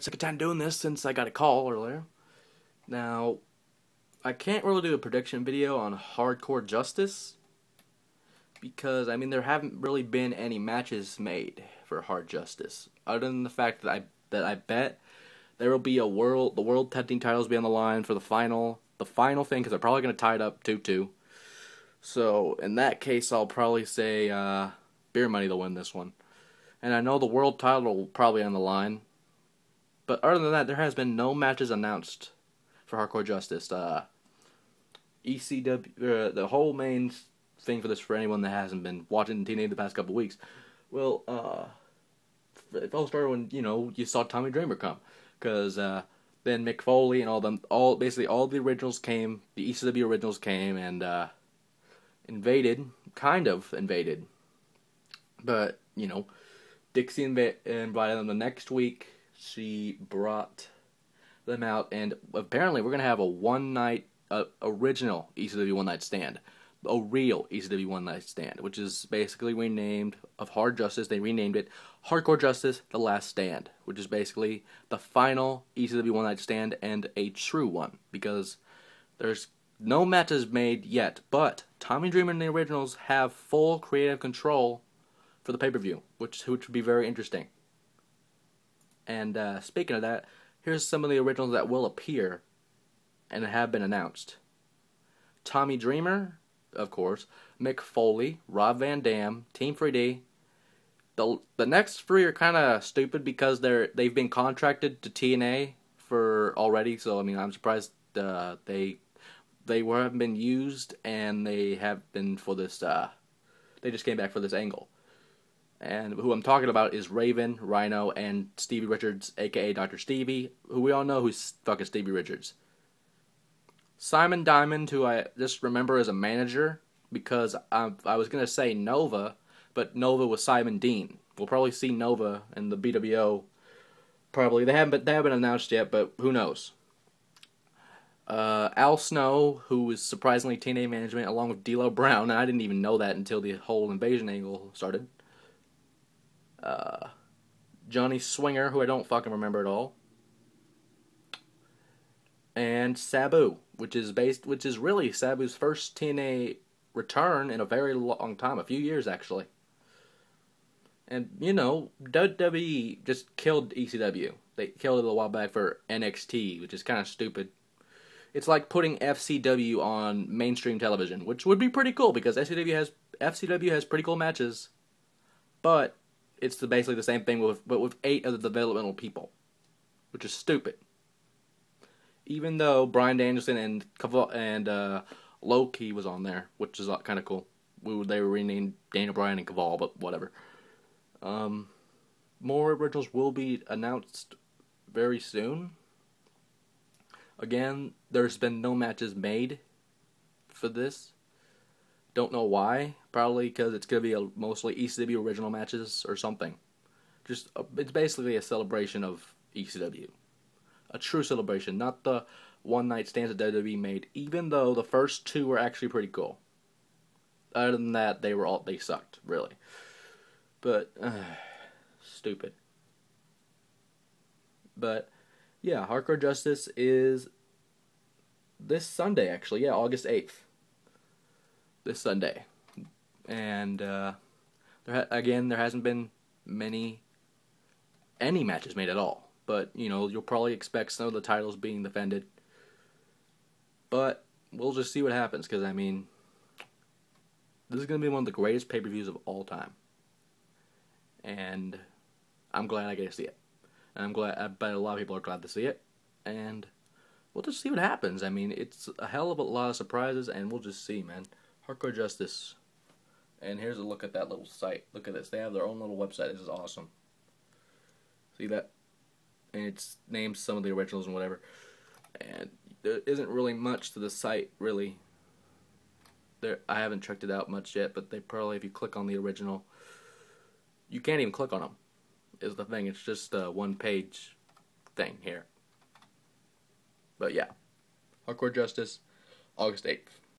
second time doing this since I got a call earlier. Now, I can't really do a prediction video on Hardcore Justice because, I mean, there haven't really been any matches made for Hard Justice, other than the fact that I bet there will be the world tag team titles be on the line for the final thing, because they're probably going to tie it up 2-2. So in that case, I'll probably say Beer Money to win this one, and I know the world title will probably on the line. But other than that, there has been no matches announced for Hardcore Justice. ECW, the whole main thing for this, for anyone that hasn't been watching TNA the past couple of weeks, well, it all started when, you saw Tommy Dreamer come, because then Mick Foley and basically all the originals came, the ECW originals came and kind of invaded, but Dixie invited them the next week. She brought them out, and apparently we're going to have a one-night, original ECW one-night stand. A real ECW one-night stand, which is basically renamed, of Hard Justice, they renamed it Hardcore Justice The Last Stand, which is basically the final ECW one-night stand, and a true one, because there's no matches made yet, but Tommy Dreamer and the originals have full creative control for the pay-per-view, which would be very interesting. And speaking of that, here's some of the originals that will appear and have been announced. Tommy Dreamer, of course, Mick Foley, Rob Van Dam, Team 3D. The next three are kind of stupid because they've been contracted to TNA for already, so I mean I'm surprised they haven't been used, and they have been for this. They just came back for this angle. And who I'm talking about is Raven, Rhino, and Stevie Richards, a.k.a. Dr. Stevie, who we all know who's fucking Stevie Richards. Simon Diamond, who I just remember as a manager, because I was going to say Nova, but Nova was Simon Dean. We'll probably see Nova in the BWO. Probably. They haven't announced yet, but who knows. Al Snow, who is surprisingly TNA management, along with D'Lo Brown, and I didn't even know that until the whole invasion angle started. Johnny Swinger, who I don't fucking remember at all, and Sabu, which is really Sabu's first TNA return in a very long time, a few years actually. And WWE just killed ECW. They killed it a while back for NXT, which is kind of stupid. It's like putting FCW on mainstream television, which would be pretty cool because FCW has pretty cool matches, but it's basically the same thing with 8 other developmental people, which is stupid. Even though Bryan Danielson and Low-Ki was on there, which is kind of cool. They were renamed Daniel Bryan and Kaval, but whatever. More originals will be announced very soon. Again, there's been no matches made for this. Don't know why. Probably because it's going to be mostly ECW original matches or something. It's basically a celebration of ECW. A true celebration, not the one-night stands that WWE made, even though the first 2 were actually pretty cool. Other than that, they sucked, really. But, stupid. But, yeah, Hardcore Justice is this Sunday, actually. Yeah, August 8th. This Sunday. And, there hasn't been any matches made at all. But, you'll probably expect some of the titles being defended. But, we'll just see what happens, because, I mean, this is going to be one of the greatest pay-per-views of all time. And I'm glad I get to see it. And I bet a lot of people are glad to see it. And we'll just see what happens. I mean, it's a hell of a lot of surprises, and we'll just see, man. Hardcore Justice. And here's a look at that little site. Look at this. They have their own little website. This is awesome. See that? And it's named some of the originals and whatever. And there isn't really much to the site, really. I haven't checked it out much yet, but they probably, if you click on the original, you can't even click on them, is the thing. It's just a one-page thing here. But yeah, Hardcore Justice, August 8th.